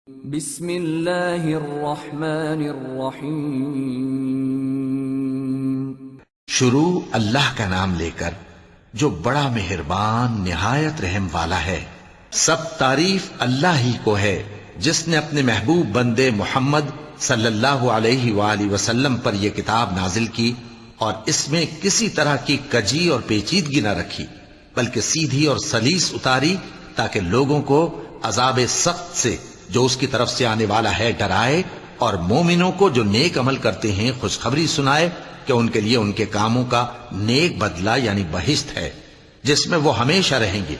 بسم اللہ الرحمن الرحیم۔ شروع اللہ کا نام لے کر جو بڑا مہربان نہایت رحم والا ہے۔ سب تعریف اللہ ہی کو ہے جس نے اپنے محبوب بندے محمد صلی اللہ علیہ وآلہ وسلم پر یہ کتاب نازل کی اور اس میں کسی طرح کی کجی اور پیچیدگی نہ رکھی بلکہ سیدھی اور سلیس اتاری تاکہ لوگوں کو عذاب سخت سے جو اس کی طرف سے آنے والا ہے ڈرائے، اور مومنوں کو جو نیک عمل کرتے ہیں خوشخبری سنائے کہ ان کے لیے ان کے کاموں کا نیک بدلہ یعنی بہشت ہے جس میں وہ ہمیشہ رہیں گے،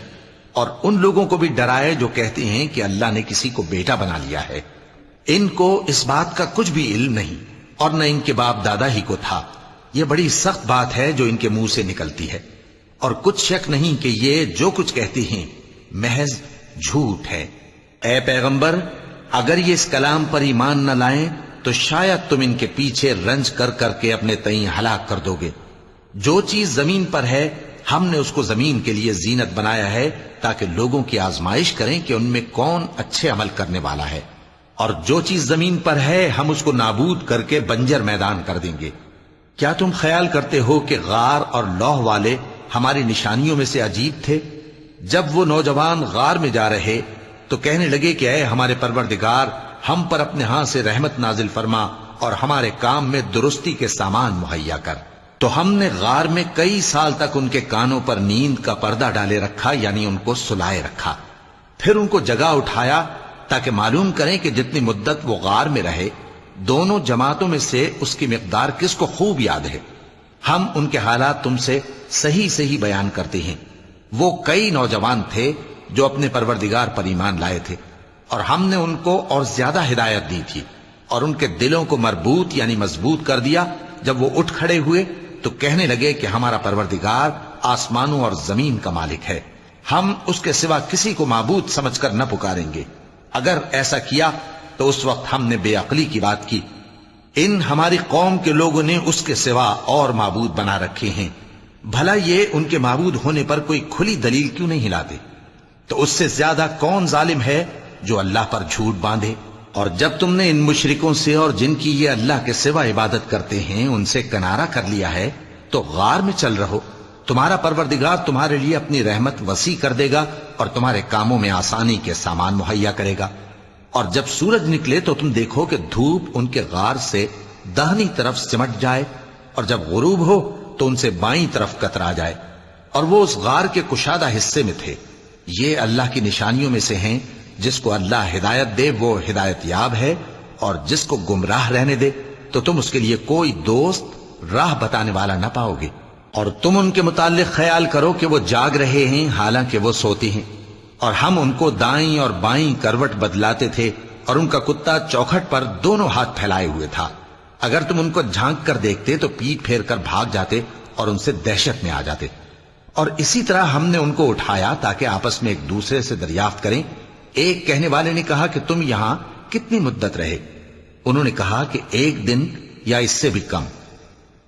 اور ان لوگوں کو بھی ڈرائے جو کہتے ہیں کہ اللہ نے کسی کو بیٹا بنا لیا ہے۔ ان کو اس بات کا کچھ بھی علم نہیں اور نہ ان کے باپ دادا ہی کو تھا۔ یہ بڑی سخت بات ہے جو ان کے منہ سے نکلتی ہے، اور کچھ شک نہیں کہ یہ جو کچھ کہتے ہیں محض جھوٹ ہے۔ اے پیغمبر، اگر یہ اس کلام پر ایمان نہ لائیں تو شاید تم ان کے پیچھے رنج کر کر کے اپنے تئیں ہلاک کر دو گے۔ جو چیز زمین پر ہے ہم نے اس کو زمین کے لیے زینت بنایا ہے تاکہ لوگوں کی آزمائش کریں کہ ان میں کون اچھے عمل کرنے والا ہے، اور جو چیز زمین پر ہے ہم اس کو نابود کر کے بنجر میدان کر دیں گے۔ کیا تم خیال کرتے ہو کہ غار اور لوح والے ہماری نشانیوں میں سے عجیب تھے؟ جب وہ نوجوان غار میں جا رہے تو کہنے لگے کہ اے ہمارے پروردگار، ہم پر اپنے ہاں سے رحمت نازل فرما اور ہمارے کام میں درستی کے سامان مہیا کر۔ تو ہم نے غار میں کئی سال تک ان کے کانوں پر نیند کا پردہ ڈالے رکھا، یعنی ان کو سلائے رکھا، پھر ان کو جگا اٹھایا تاکہ معلوم کریں کہ جتنی مدت وہ غار میں رہے دونوں جماعتوں میں سے اس کی مقدار کس کو خوب یاد ہے۔ ہم ان کے حالات تم سے صحیح صحیح بیان کرتے ہیں۔ وہ کئی نوجوان تھے جو اپنے پروردگار پر ایمان لائے تھے، اور ہم نے ان کو اور زیادہ ہدایت دی تھی اور ان کے دلوں کو مربوط یعنی مضبوط کر دیا۔ جب وہ اٹھ کھڑے ہوئے تو کہنے لگے کہ ہمارا پروردگار آسمانوں اور زمین کا مالک ہے، ہم اس کے سوا کسی کو معبود سمجھ کر نہ پکاریں گے۔ اگر ایسا کیا تو اس وقت ہم نے بے عقلی کی بات کی۔ ان ہماری قوم کے لوگوں نے اس کے سوا اور معبود بنا رکھے ہیں، بھلا یہ ان کے معبود ہونے پر کوئی کھلی دلیل کیوں نہیں لاتے؟ تو اس سے زیادہ کون ظالم ہے جو اللہ پر جھوٹ باندھے؟ اور جب تم نے ان مشرکوں سے اور جن کی یہ اللہ کے سوا عبادت کرتے ہیں ان سے کنارہ کر لیا ہے تو غار میں چل رہو، تمہارا پروردگار تمہارے لیے اپنی رحمت وسیع کر دے گا اور تمہارے کاموں میں آسانی کے سامان مہیا کرے گا۔ اور جب سورج نکلے تو تم دیکھو کہ دھوپ ان کے غار سے داہنی طرف سمٹ جائے، اور جب غروب ہو تو ان سے بائیں طرف کترا جائے، اور وہ اس غار کے کشادہ حصے میں تھے۔ یہ اللہ کی نشانیوں میں سے ہیں، جس کو اللہ ہدایت دے وہ ہدایت یاب ہے، اور جس کو گمراہ رہنے دے تو تم اس کے لیے کوئی دوست راہ بتانے والا نہ پاؤ گے۔ اور تم ان کے متعلق خیال کرو کہ وہ جاگ رہے ہیں حالانکہ وہ سوتے ہیں، اور ہم ان کو دائیں اور بائیں کروٹ بدلاتے تھے، اور ان کا کتا چوکھٹ پر دونوں ہاتھ پھیلائے ہوئے تھا۔ اگر تم ان کو جھانک کر دیکھتے تو پیٹ پھیر کر بھاگ جاتے اور ان سے دہشت میں آ جاتے۔ اور اسی طرح ہم نے ان کو اٹھایا تاکہ آپس میں ایک دوسرے سے دریافت کریں۔ ایک کہنے والے نے کہا کہ تم یہاں کتنی مدت رہے؟ انہوں نے کہا کہ 1 دن یا اس سے بھی کم۔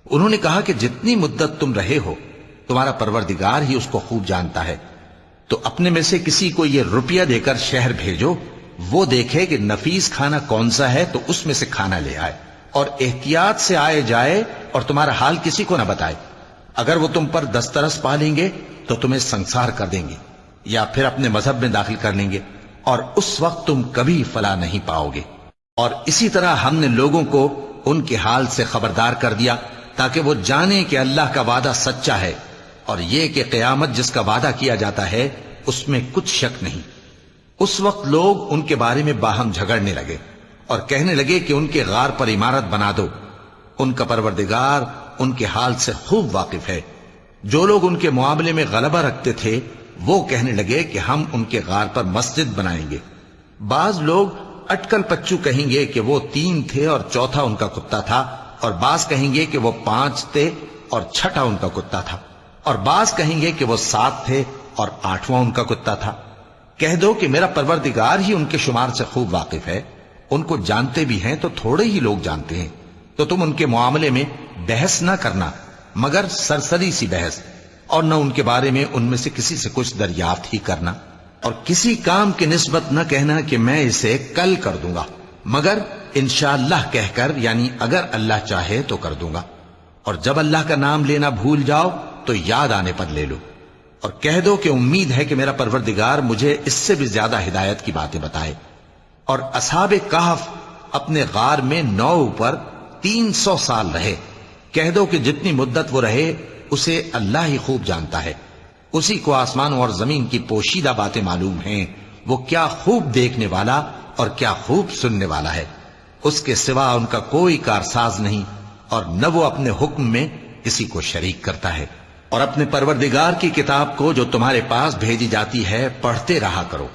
انہوں نے کہا کہ جتنی مدت تم رہے ہو تمہارا پروردگار ہی اس کو خوب جانتا ہے، تو اپنے میں سے کسی کو یہ روپیہ دے کر شہر بھیجو، وہ دیکھے کہ نفیس کھانا کون سا ہے تو اس میں سے کھانا لے آئے، اور احتیاط سے آئے جائے اور تمہارا حال کسی کو نہ بتائے۔ اگر وہ تم پر دسترس پا لیں گے تو تمہیں سنسار کر دیں گے یا پھر اپنے مذہب میں داخل کر لیں گے، اور اس وقت تم کبھی فلاح نہیں پاؤ گے۔ اور اسی طرح ہم نے لوگوں کو ان کے حال سے خبردار کر دیا تاکہ وہ جانیں کہ اللہ کا وعدہ سچا ہے، اور یہ کہ قیامت جس کا وعدہ کیا جاتا ہے اس میں کچھ شک نہیں۔ اس وقت لوگ ان کے بارے میں باہم جھگڑنے لگے اور کہنے لگے کہ ان کے غار پر عمارت بنا دو۔ ان کا پروردگار ان کے حال سے خوب واقف ہے۔ جو لوگ ان کے معاملے میں غلبہ رکھتے تھے وہ کہنے لگے کہ ہم ان کے غار پر مسجد بنائیں گے۔ بعض لوگ اٹکل پچو کہیں گے کہ وہ 3 تھے اور چوتھا ان کا کتا تھا، اور بعض کہیں گے کہ وہ 5 تھے اور چھٹا ان کا کتا تھا، اور بعض کہیں گے کہ وہ 7 تھے اور 8واں ان کا کتا تھا۔ کہہ دو کہ میرا پروردگار ہی ان کے شمار سے خوب واقف ہے، ان کو جانتے بھی ہیں تو تھوڑے ہی لوگ جانتے ہیں۔ تو تم ان کے معاملے میں بحث نہ کرنا مگر سرسری سی بحث، اور نہ ان کے بارے میں ان میں سے کسی سے کچھ دریافت ہی کرنا۔ اور کسی کام کی نسبت نہ کہنا کہ میں اسے کل کر دوں گا، مگر انشاءاللہ کہہ کر، یعنی اگر اللہ چاہے تو کر دوں گا۔ اور جب اللہ کا نام لینا بھول جاؤ تو یاد آنے پر لے لو، اور کہہ دو کہ امید ہے کہ میرا پروردگار مجھے اس سے بھی زیادہ ہدایت کی باتیں بتائے۔ اور اصحاب کہف اپنے غار میں 9 پر 300 سال رہے۔ کہہ دو کہ جتنی مدت وہ رہے اسے اللہ ہی خوب جانتا ہے، اسی کو آسمانوں اور زمین کی پوشیدہ باتیں معلوم ہیں، وہ کیا خوب دیکھنے والا اور کیا خوب سننے والا ہے۔ اس کے سوا ان کا کوئی کارساز نہیں، اور نہ وہ اپنے حکم میں کسی کو شریک کرتا ہے۔ اور اپنے پروردگار کی کتاب کو جو تمہارے پاس بھیجی جاتی ہے پڑھتے رہا کرو،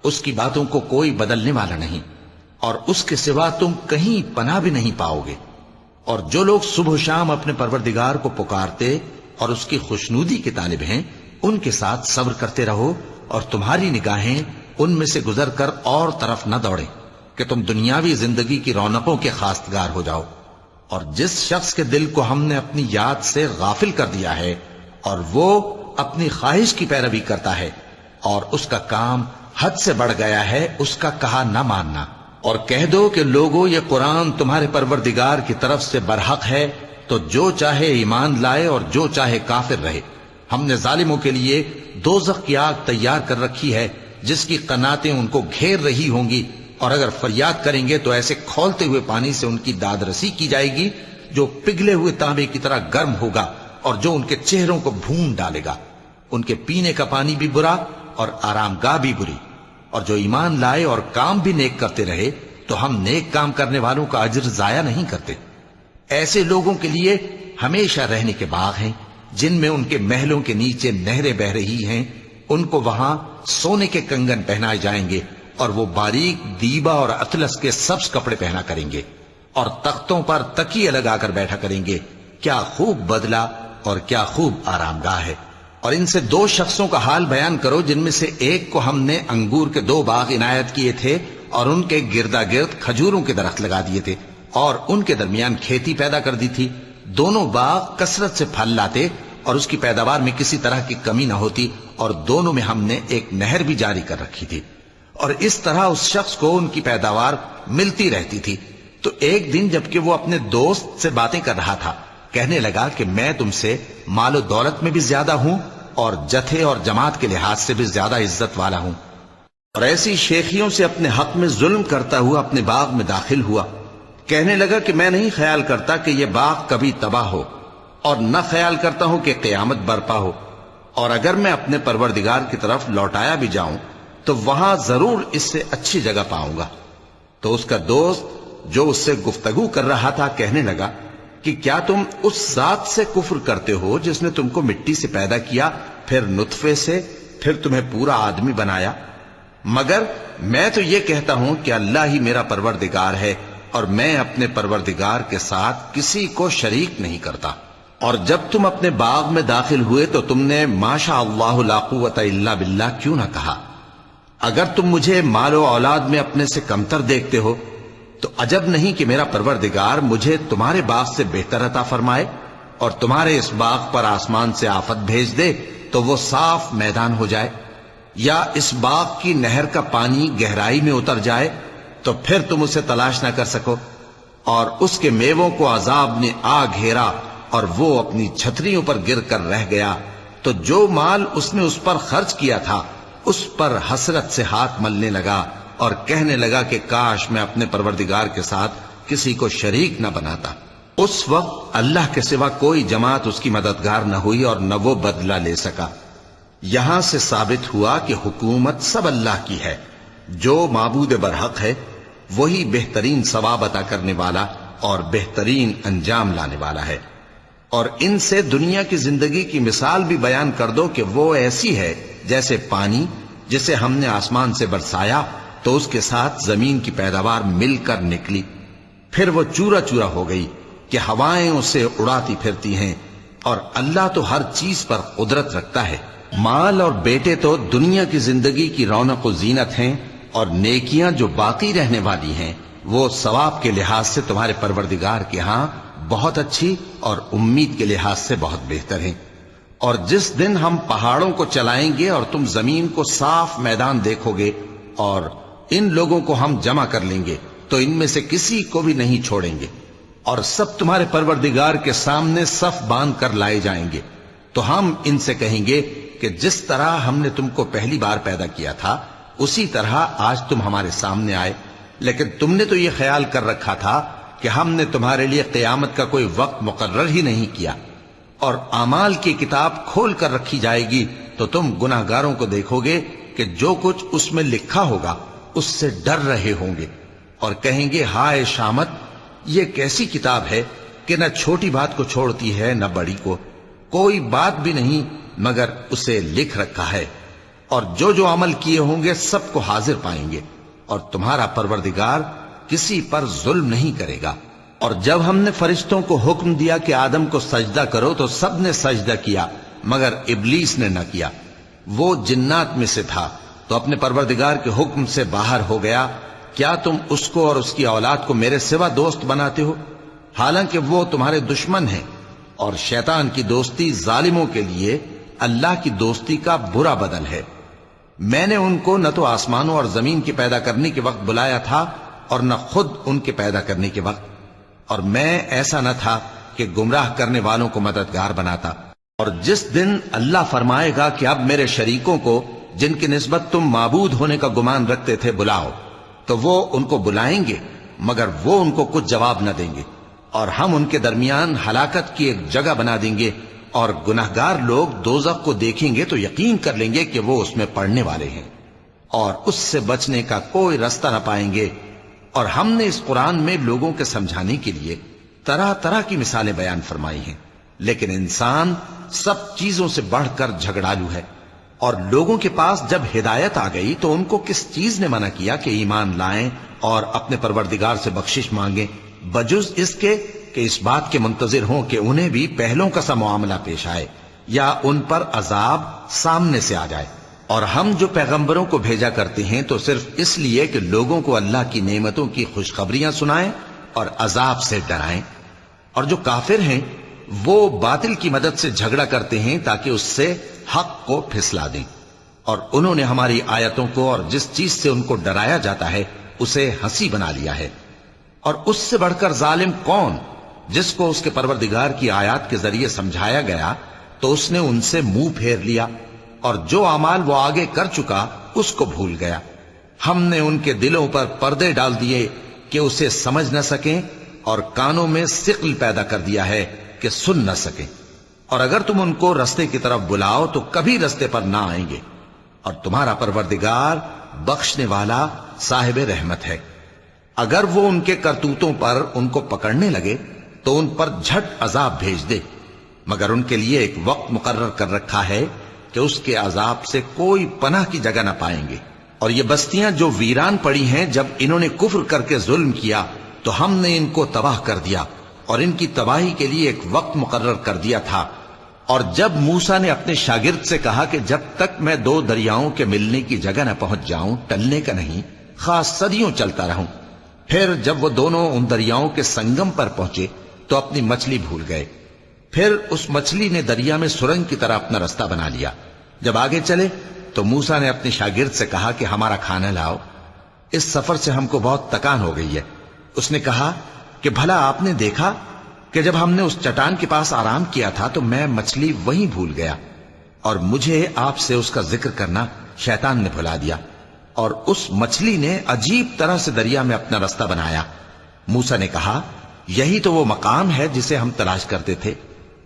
اس کی باتوں کو کوئی بدلنے والا نہیں، اور اس کے سوا تم کہیں پناہ بھی نہیں پاؤ گے۔ اور جو لوگ صبح و شام اپنے پروردگار کو پکارتے اور اس کی خوشنودی کے طالب ہیں، ان کے ساتھ صبر کرتے رہو، اور تمہاری نگاہیں ان میں سے گزر کر اور طرف نہ دوڑیں کہ تم دنیاوی زندگی کی رونقوں کے خواستگار ہو جاؤ۔ اور جس شخص کے دل کو ہم نے اپنی یاد سے غافل کر دیا ہے اور وہ اپنی خواہش کی پیروی کرتا ہے اور اس کا کام حد سے بڑھ گیا ہے، اس کا کہا نہ ماننا۔ اور کہہ دو کہ لوگو یہ قرآن تمہارے پروردگار کی طرف سے برحق ہے، تو جو چاہے ایمان لائے اور جو چاہے کافر رہے۔ ہم نے ظالموں کے لیے دوزخ کی آگ تیار کر رکھی ہے جس کی قناتیں ان کو گھیر رہی ہوں گی، اور اگر فریاد کریں گے تو ایسے کھولتے ہوئے پانی سے ان کی داد رسی کی جائے گی جو پگھلے ہوئے تانبے کی طرح گرم ہوگا اور جو ان کے چہروں کو بھون ڈالے گا۔ ان کے پینے کا پانی بھی برا اور آرام گاہ بھی بری۔ اور جو ایمان لائے اور کام بھی نیک کرتے رہے تو ہم نیک کام کرنے والوں کا اجر ضائع نہیں کرتے۔ ایسے لوگوں کے لیے ہمیشہ رہنے کے باغ ہیں جن میں ان کے محلوں کے نیچے نہریں بہ رہی ہیں، ان کو وہاں سونے کے کنگن پہنائے جائیں گے، اور وہ باریک دیبا اور اطلس کے سبز کپڑے پہنا کریں گے، اور تختوں پر تکیے لگا کر بیٹھا کریں گے۔ کیا خوب بدلہ اور کیا خوب آرام گاہ ہے۔ اور ان سے 2 شخصوں کا حال بیان کرو جن میں سے ایک کو ہم نے انگور کے 2 باغ عنایت کیے تھے اور ان کے گردا گرد کھجوروں کے درخت لگا دیے تھے اور ان کے درمیان کھیتی پیدا کر دی تھی۔ دونوں باغ کثرت سے پھل لاتے اور اس کی پیداوار میں کسی طرح کی کمی نہ ہوتی، اور دونوں میں ہم نے ایک نہر بھی جاری کر رکھی تھی، اور اس طرح اس شخص کو ان کی پیداوار ملتی رہتی تھی۔ تو ایک دن جبکہ وہ اپنے دوست سے باتیں کر رہا تھا، کہنے لگا کہ میں تم سے مال و دولت میں بھی زیادہ ہوں اور جتھے اور جماعت کے لحاظ سے بھی زیادہ عزت والا ہوں، اور ایسی شیخیوں سے اپنے حق میں ظلم کرتا ہوا اپنے باغ میں داخل ہوا۔ کہنے لگا کہ میں نہیں خیال کرتا کہ یہ باغ کبھی تباہ ہو، اور نہ خیال کرتا ہوں کہ قیامت برپا ہو، اور اگر میں اپنے پروردگار کی طرف لوٹایا بھی جاؤں تو وہاں ضرور اس سے اچھی جگہ پاؤں گا۔ تو اس کا دوست جو اس سے گفتگو کر رہا تھا کہنے لگا کہ کیا تم اس ذات سے کفر کرتے ہو جس نے تم کو مٹی سے پیدا کیا، پھر نطفے سے، پھر تمہیں پورا آدمی بنایا؟ مگر میں تو یہ کہتا ہوں کہ اللہ ہی میرا پروردگار ہے، اور میں اپنے پروردگار کے ساتھ کسی کو شریک نہیں کرتا۔ اور جب تم اپنے باغ میں داخل ہوئے تو تم نے ما شاء اللہ لا قوت الا باللہ کیوں نہ کہا؟ اگر تم مجھے مال و اولاد میں اپنے سے کمتر دیکھتے ہو تو عجب نہیں کہ میرا پروردگار مجھے تمہارے باغ سے بہتر عطا فرمائے، اور تمہارے اس باغ پر آسمان سے آفت بھیج دے تو وہ صاف میدان ہو جائے، یا اس باغ کی نہر کا پانی گہرائی میں اتر جائے تو پھر تم اسے تلاش نہ کر سکو، اور اس کے میووں کو عذاب نے آ گھیرا اور وہ اپنی چھتریوں پر گر کر رہ گیا، تو جو مال اس نے اس پر خرچ کیا تھا اس پر حسرت سے ہاتھ ملنے لگا اور کہنے لگا کہ کاش میں اپنے پروردگار کے ساتھ کسی کو شریک نہ بناتا۔ اس وقت اللہ کے سوا کوئی جماعت اس کی مددگار نہ ہوئی اور نہ وہ بدلہ لے سکا۔ یہاں سے ثابت ہوا کہ حکومت سب اللہ کی ہے، جو معبود برحق ہے وہی بہترین ثواب عطا کرنے والا اور بہترین انجام لانے والا ہے۔ اور ان سے دنیا کی زندگی کی مثال بھی بیان کر دو کہ وہ ایسی ہے جیسے پانی جسے ہم نے آسمان سے برسایا تو اس کے ساتھ زمین کی پیداوار مل کر نکلی، پھر وہ چورا چورا ہو گئی کہ ہوائیں اسے اڑاتی پھرتی ہیں، اور اللہ تو ہر چیز پر قدرت رکھتا ہے۔ مال اور بیٹے تو دنیا کی زندگی کی رونق و زینت ہیں، اور نیکیاں جو باقی رہنے والی ہیں وہ ثواب کے لحاظ سے تمہارے پروردگار کے ہاں بہت اچھی اور امید کے لحاظ سے بہت بہتر ہیں۔ اور جس دن ہم پہاڑوں کو چلائیں گے اور تم زمین کو صاف میدان دیکھو گے اور ان لوگوں کو ہم جمع کر لیں گے تو ان میں سے کسی کو بھی نہیں چھوڑیں گے، اور سب تمہارے پروردگار کے سامنے صف باندھ کر لائے جائیں گے، تو ہم ان سے کہیں گے کہ جس طرح ہم نے تم کو پہلی بار پیدا کیا تھا اسی طرح آج تم ہمارے سامنے آئے، لیکن تم نے تو یہ خیال کر رکھا تھا کہ ہم نے تمہارے لیے قیامت کا کوئی وقت مقرر ہی نہیں کیا، اور اعمال کی کتاب کھول کر رکھی جائے گی تو تم گناہگاروں کو دیکھو گے کہ جو کچھ اس میں لکھا ہوگا اس سے ڈر رہے ہوں گے، اور کہیں گے ہائے شامت، یہ کیسی کتاب ہے کہ نہ چھوٹی بات کو چھوڑتی ہے نہ بڑی کو، کوئی بات بھی نہیں مگر اسے لکھ رکھا ہے، اور جو جو عمل کیے ہوں گے سب کو حاضر پائیں گے، اور تمہارا پروردگار کسی پر ظلم نہیں کرے گا۔ اور جب ہم نے فرشتوں کو حکم دیا کہ آدم کو سجدہ کرو تو سب نے سجدہ کیا مگر ابلیس نے نہ کیا، وہ جنات میں سے تھا تو اپنے پروردگار کے حکم سے باہر ہو گیا۔ کیا تم اس کو اور اس کی اولاد کو میرے سوا دوست بناتے ہو، حالانکہ وہ تمہارے دشمن ہیں، اور شیطان کی دوستی ظالموں کے لیے اللہ کی دوستی کا برا بدل ہے۔ میں نے ان کو نہ تو آسمانوں اور زمین کے پیدا کرنے کے وقت بلایا تھا اور نہ خود ان کے پیدا کرنے کے وقت، اور میں ایسا نہ تھا کہ گمراہ کرنے والوں کو مددگار بناتا۔ اور جس دن اللہ فرمائے گا کہ اب میرے شریکوں کو جن کی نسبت تم معبود ہونے کا گمان رکھتے تھے بلاؤ، تو وہ ان کو بلائیں گے مگر وہ ان کو کچھ جواب نہ دیں گے، اور ہم ان کے درمیان ہلاکت کی ایک جگہ بنا دیں گے، اور گناہگار لوگ دوزخ کو دیکھیں گے تو یقین کر لیں گے کہ وہ اس میں پڑنے والے ہیں، اور اس سے بچنے کا کوئی راستہ نہ پائیں گے۔ اور ہم نے اس قرآن میں لوگوں کے سمجھانے کے لیے طرح طرح کی مثالیں بیان فرمائی ہیں، لیکن انسان سب چیزوں سے بڑھ کر جھگڑالو ہے، اور لوگوں کے پاس جب ہدایت آ گئی تو ان کو کس چیز نے منع کیا کہ ایمان لائیں اور اپنے پروردگار سے بخشش مانگیں، بجز اس کے کہ اس بات کے منتظر ہوں کہ انہیں بھی پہلوں کا سا معاملہ پیش آئے یا ان پر عذاب سامنے سے آ جائے۔ اور ہم جو پیغمبروں کو بھیجا کرتے ہیں تو صرف اس لیے کہ لوگوں کو اللہ کی نعمتوں کی خوشخبریاں سنائیں اور عذاب سے ڈرائیں، اور جو کافر ہیں وہ باطل کی مدد سے جھگڑا کرتے ہیں تاکہ اس سے حق کو پھسلا دیں، اور انہوں نے ہماری آیتوں کو اور جس چیز سے ان کو ڈرایا جاتا ہے اسے ہنسی بنا لیا ہے۔ اور اس سے بڑھ کر ظالم کون، جس کو اس کے پروردگار کی آیات کے ذریعے سمجھایا گیا تو اس نے ان سے منہ پھیر لیا، اور جو اعمال وہ آگے کر چکا اس کو بھول گیا۔ ہم نے ان کے دلوں پر پردے ڈال دیے کہ اسے سمجھ نہ سکیں، اور کانوں میں ثقل پیدا کر دیا ہے کہ سن نہ سکیں، اور اگر تم ان کو رستے کی طرف بلاؤ تو کبھی رستے پر نہ آئیں گے، اور تمہارا پروردگار بخشنے والا صاحب رحمت ہے۔ اگر وہ ان کے کرتوتوں پر ان کو پکڑنے لگے تو ان پر جھٹ عذاب بھیج دے، مگر ان کے لیے ایک وقت مقرر کر رکھا ہے کہ اس کے عذاب سے کوئی پناہ کی جگہ نہ پائیں گے۔ اور یہ بستیاں جو ویران پڑی ہیں، جب انہوں نے کفر کر کے ظلم کیا تو ہم نے ان کو تباہ کر دیا، اور ان کی تباہی کے لیے ایک وقت مقرر کر دیا تھا۔ اور جب موسیٰ نے اپنے شاگرد سے کہا کہ جب تک میں دو دریاؤں کے ملنے کی جگہ نہ پہنچ جاؤں ٹلنے کا نہیں، خاص صدیوں چلتا رہوں، پھر جب وہ دونوں ان دریاؤں کے سنگم پر پہنچے تو اپنی مچھلی بھول گئے، پھر اس مچھلی نے دریا میں سرنگ کی طرح اپنا راستہ بنا لیا۔ جب آگے چلے تو موسیٰ نے اپنے شاگرد سے کہا کہ ہمارا کھانا لاؤ، اس سفر سے ہم کو بہت تکان ہو گئی ہے۔ اس نے کہا کہ بھلا آپ نے دیکھا کہ جب ہم نے اس چٹان کے پاس آرام کیا تھا تو میں مچھلی وہیں بھول گیا، اور مجھے آپ سے اس کا ذکر کرنا شیطان نے بھلا دیا، اور اس مچھلی نے عجیب طرح سے دریا میں اپنا راستہ بنایا۔ موسیٰ نے کہا یہی تو وہ مقام ہے جسے ہم تلاش کرتے تھے،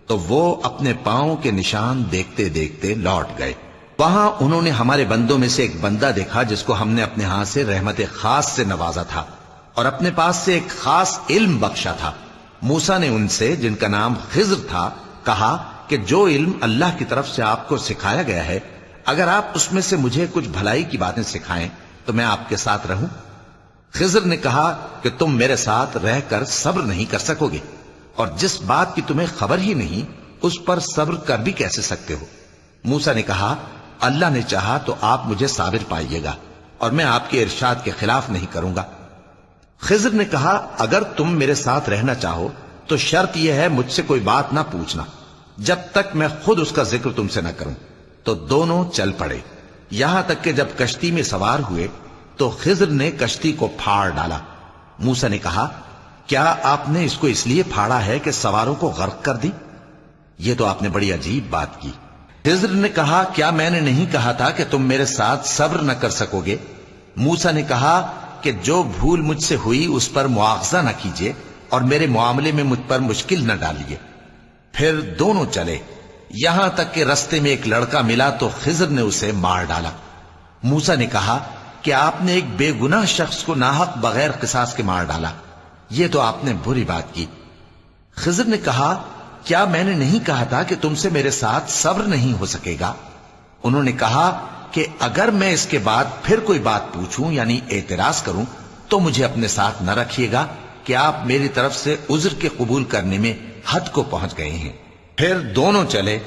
تو وہ اپنے پاؤں کے نشان دیکھتے دیکھتے لوٹ گئے۔ وہاں انہوں نے ہمارے بندوں میں سے ایک بندہ دیکھا جس کو ہم نے اپنے ہاں سے رحمت خاص سے نوازا تھا، اور اپنے پاس سے ایک خاص علم بخشا تھا۔ موسیٰ نے ان سے جن کا نام خضر تھا کہا کہ جو علم اللہ کی طرف سے آپ کو سکھایا گیا ہے، اگر آپ اس میں سے مجھے کچھ بھلائی کی باتیں سکھائیں تو میں آپ کے ساتھ رہوں۔ خضر نے کہا کہ تم میرے ساتھ رہ کر صبر نہیں کر سکو گے، اور جس بات کی تمہیں خبر ہی نہیں اس پر صبر کر بھی کیسے سکتے ہو؟ موسیٰ نے کہا اللہ نے چاہا تو آپ مجھے صابر پائیے گا، اور میں آپ کے ارشاد کے خلاف نہیں کروں گا۔ خضر نے کہا اگر تم میرے ساتھ رہنا چاہو تو شرط یہ ہے مجھ سے کوئی بات نہ پوچھنا، جب تک میں خود اس کا ذکر تم سے نہ کروں۔ تو دونوں چل پڑے، یہاں تک کہ جب کشتی میں سوار ہوئے تو خضر نے کشتی کو پھاڑ ڈالا۔ موسیٰ نے کہا، کیا آپ نے اس کو اس لیے پھاڑا ہے کہ سواروں کو غرق کر دی؟ یہ تو آپ نے بڑی عجیب بات کی۔ خضر نے کہا، کیا میں نے نہیں کہا تھا کہ تم میرے ساتھ صبر نہ کر سکو گے؟ موسیٰ نے کہا کہ جو بھول مجھ سے ہوئی اس پر مواخذہ نہ کیجیے اور میرے معاملے میں مجھ پر مشکل نہ ڈالیے۔ پھر دونوں چلے، یہاں تک کہ رستے میں ایک لڑکا ملا تو خضر نے اسے مار ڈالا۔ موسیٰ نے کہا کہ آپ نے ایک بے گناہ شخص کو ناحق بغیر قصاص کے مار ڈالا، یہ تو آپ نے بری بات کی۔ خضر نے کہا، کیا میں نے نہیں کہا تھا کہ تم سے میرے ساتھ صبر نہیں ہو سکے گا؟ انہوں نے کہا کہ اگر میں اس کے بعد پھر کوئی بات پوچھوں یعنی اعتراض کروں تو مجھے اپنے ساتھ نہ رکھیے گا کہ آپ میری طرف سے عذر کے قبول کرنے میں حد کو پہنچ گئے ہیں۔ پھر دونوں چلے،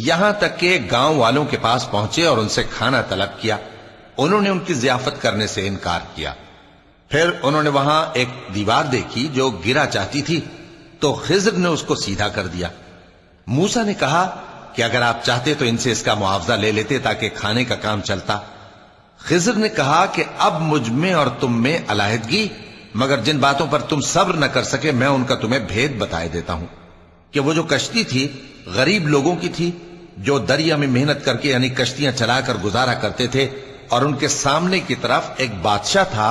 یہاں تک کہ گاؤں والوں کے پاس پہنچے اور ان سے کھانا طلب کیا۔ انہوں نے ان کی ضیافت کرنے سے انکار کیا۔ پھر انہوں نے وہاں ایک دیوار دیکھی جو گرا چاہتی تھی تو خضر نے اس کو سیدھا کر دیا۔ موسیٰ نے کہا کہ اگر آپ چاہتے تو ان سے اس کا معاوضہ لے لیتے تاکہ کھانے کا کام چلتا۔ خضر نے کہا کہ اب مجھ میں اور تم میں علیحدگی، مگر جن باتوں پر تم صبر نہ کر سکے میں ان کا تمہیں بھید بتائے دیتا ہوں کہ وہ جو کشتی تھی غریب لوگوں کی تھی جو دریا میں محنت کر کے یعنی کشتیاں چلا کر گزارا کرتے تھے، اور ان کے سامنے کی طرف ایک بادشاہ تھا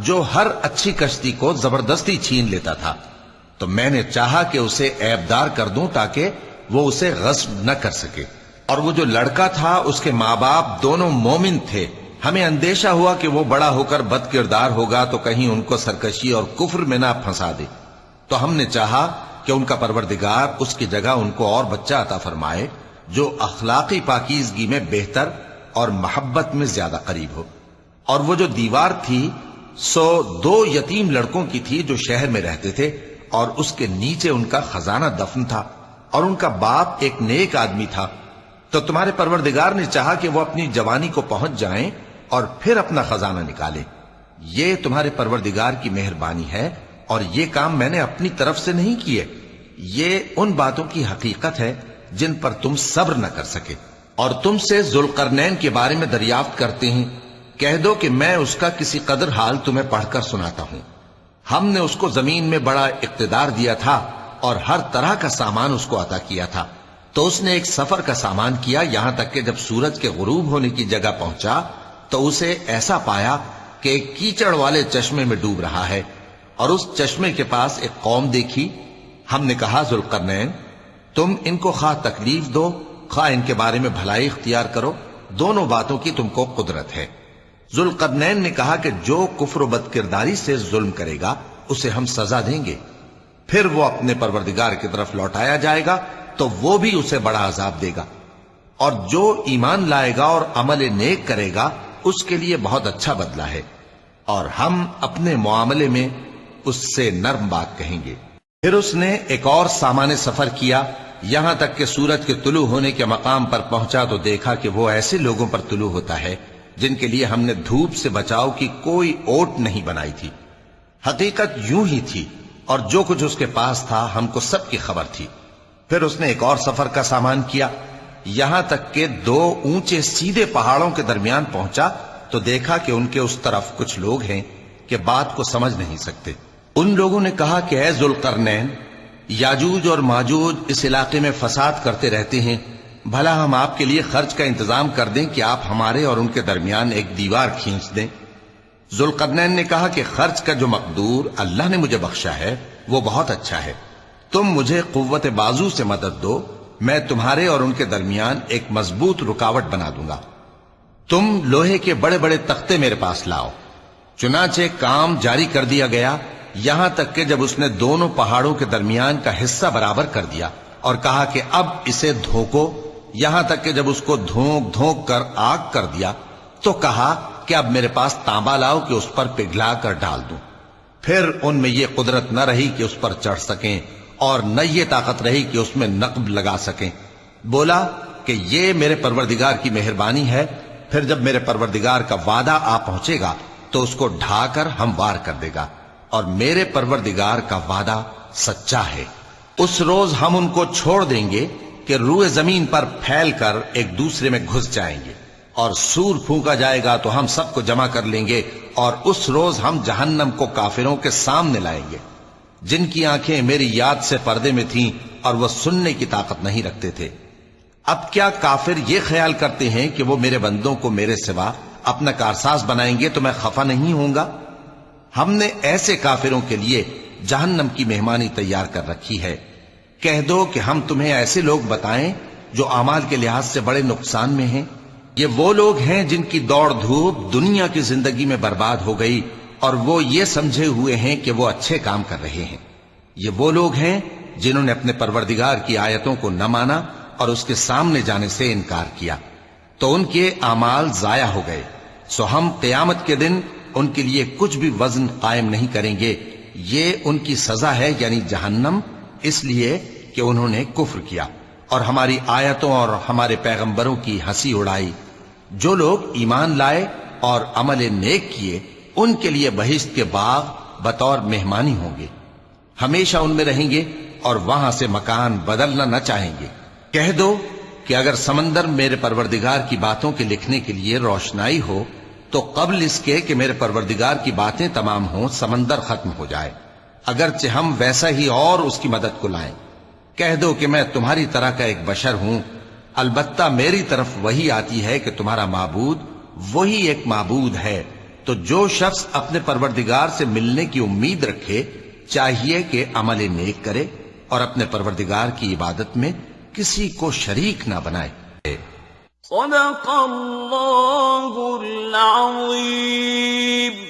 جو ہر اچھی کشتی کو زبردستی چھین لیتا تھا۔ تو میں نے چاہا کہ اسے عیبدار کر دوں تاکہ وہ اسے غصب نہ کر سکے۔ اور وہ جو لڑکا تھا اس کے ماں باپ دونوں مومن تھے، ہمیں اندیشہ ہوا کہ وہ بڑا ہو کر بد کردار ہوگا تو کہیں ان کو سرکشی اور کفر میں نہ پھنسا دے، تو ہم نے چاہا کہ ان کا پروردگار اس کی جگہ ان کو اور بچہ عطا فرمائے جو اخلاقی پاکیزگی میں بہتر اور محبت میں زیادہ قریب ہو۔ اور وہ جو دیوار تھی سو 2 یتیم لڑکوں کی تھی جو شہر میں رہتے تھے، اور اس کے نیچے ان کا خزانہ دفن تھا، اور ان کا باپ ایک نیک آدمی تھا۔ تو تمہارے پروردگار نے چاہا کہ وہ اپنی جوانی کو پہنچ جائیں اور پھر اپنا خزانہ نکالیں۔ یہ تمہارے پروردگار کی مہربانی ہے، اور یہ کام میں نے اپنی طرف سے نہیں کیے، یہ ان باتوں کی حقیقت ہے جن پر تم صبر نہ کر سکے۔ اور تم سے ذوالقرنین کے بارے میں دریافت کرتے ہیں، کہہ دو کہ میں اس کا کسی قدر حال تمہیں پڑھ کر سناتا ہوں۔ ہم نے اس کو زمین میں بڑا اقتدار دیا تھا اور ہر طرح کا سامان اس کو عطا کیا تھا۔ تو اس نے ایک سفر کا سامان کیا، یہاں تک کہ جب سورج کے غروب ہونے کی جگہ پہنچا تو اسے ایسا پایا کہ ایک کیچڑ والے چشمے میں ڈوب رہا ہے، اور اس چشمے کے پاس ایک قوم دیکھی۔ ہم نے کہا، ذوالقرنین، تم ان کو خواہ تکلیف دو خواہ ان کے بارے میں بھلائی اختیار کرو، دونوں باتوں کی تم کو قدرت ہے۔ ذوالقرنین نے کہا کہ جو کفر و بد کرداری سے ظلم کرے گا اسے ہم سزا دیں گے، پھر وہ اپنے پروردگار کی طرف لوٹایا جائے گا تو وہ بھی اسے بڑا عذاب دے گا، اور جو ایمان لائے گا اور عمل نیک کرے گا اس کے لیے بہت اچھا بدلہ ہے، اور ہم اپنے معاملے میں اس سے نرم بات کہیں گے۔ پھر اس نے ایک اور سامان سفر کیا، یہاں تک کہ سورج کے طلوع ہونے کے مقام پر پہنچا تو دیکھا کہ وہ ایسے لوگوں پر طلوع ہوتا ہے جن کے لیے ہم نے دھوپ سے بچاؤ کی کوئی اوٹ نہیں بنائی تھی۔ حقیقت یوں ہی تھی، اور جو کچھ اس کے پاس تھا ہم کو سب کی خبر تھی۔ پھر اس نے ایک اور سفر کا سامان کیا، یہاں تک کہ 2 اونچے سیدھے پہاڑوں کے درمیان پہنچا تو دیکھا کہ ان کے اس طرف کچھ لوگ ہیں کہ بات کو سمجھ نہیں سکتے۔ ان لوگوں نے کہا کہ اے ذوالقرنین، یاجوج اور ماجوج اس علاقے میں فساد کرتے رہتے ہیں، بھلا ہم آپ کے لیے خرچ کا انتظام کر دیں کہ آپ ہمارے اور ان کے درمیان ایک دیوار کھینچ دیں۔ ذوالقرنین نے کہا کہ خرچ کا جو مقدور اللہ نے مجھے بخشا ہے وہ بہت اچھا ہے، تم مجھے قوت بازو سے مدد دو، میں تمہارے اور ان کے درمیان ایک مضبوط رکاوٹ بنا دوں گا۔ تم لوہے کے بڑے بڑے تختے میرے پاس لاؤ۔ چنانچہ کام جاری کر دیا گیا، یہاں تک کہ جب اس نے دونوں پہاڑوں کے درمیان کا حصہ برابر کر دیا اور کہا کہ اب اسے دھوکو، یہاں تک کہ جب اس کو دھونک دھونک کر آگ کر دیا تو کہا کہ اب میرے پاس تانبا لاؤ کہ اس پر پگھلا کر ڈال دوں۔ پھر ان میں یہ قدرت نہ رہی کہ اس پر چڑھ سکیں، اور نہ یہ طاقت رہی کہ اس میں نقب لگا سکیں۔ بولا کہ یہ میرے پروردگار کی مہربانی ہے، پھر جب میرے پروردگار کا وعدہ آ پہنچے گا تو اس کو ڈھا کر ہموار کر دے گا، اور میرے پروردگار کا وعدہ سچا ہے۔ اس روز ہم ان کو چھوڑ دیں گے کہ روئے زمین پر پھیل کر ایک دوسرے میں گھس جائیں گے، اور سور پھونکا جائے گا تو ہم سب کو جمع کر لیں گے، اور اس روز ہم جہنم کو کافروں کے سامنے لائیں گے، جن کی آنکھیں میری یاد سے پردے میں تھیں اور وہ سننے کی طاقت نہیں رکھتے تھے۔ اب کیا کافر یہ خیال کرتے ہیں کہ وہ میرے بندوں کو میرے سوا اپنا کارساز بنائیں گے تو میں خفا نہیں ہوں گا؟ ہم نے ایسے کافروں کے لیے جہنم کی مہمانی تیار کر رکھی ہے۔ کہہ دو کہ ہم تمہیں ایسے لوگ بتائیں جو اعمال کے لحاظ سے بڑے نقصان میں ہیں؟ یہ وہ لوگ ہیں جن کی دوڑ دھوپ دنیا کی زندگی میں برباد ہو گئی اور وہ یہ سمجھے ہوئے ہیں کہ وہ اچھے کام کر رہے ہیں۔ یہ وہ لوگ ہیں جنہوں نے اپنے پروردگار کی آیتوں کو نہ مانا اور اس کے سامنے جانے سے انکار کیا، تو ان کے اعمال ضائع ہو گئے، سو ہم قیامت کے دن ان کے لیے کچھ بھی وزن قائم نہیں کریں گے۔ یہ ان کی سزا ہے، یعنی جہنم، اس لیے کہ انہوں نے کفر کیا اور ہماری آیتوں اور ہمارے پیغمبروں کی ہنسی اڑائی۔ جو لوگ ایمان لائے اور عمل نیک کیے ان کے لیے بہشت کے باغ بطور مہمانی ہوں گے، ہمیشہ ان میں رہیں گے اور وہاں سے مکان بدلنا نہ چاہیں گے۔ کہہ دو کہ اگر سمندر میرے پروردگار کی باتوں کے لکھنے کے لیے روشنائی ہو تو قبل اس کے کہ میرے پروردگار کی باتیں تمام ہوں سمندر ختم ہو جائے، اگرچہ ہم ویسا ہی اور اس کی مدد کو لائیں۔ کہہ دو کہ میں تمہاری طرح کا ایک بشر ہوں، البتہ میری طرف وہی آتی ہے کہ تمہارا معبود وہی ایک معبود ہے، تو جو شخص اپنے پروردگار سے ملنے کی امید رکھے چاہیے کہ عمل نیک کرے اور اپنے پروردگار کی عبادت میں کسی کو شریک نہ بنائے۔ صدق اللہ العظیم۔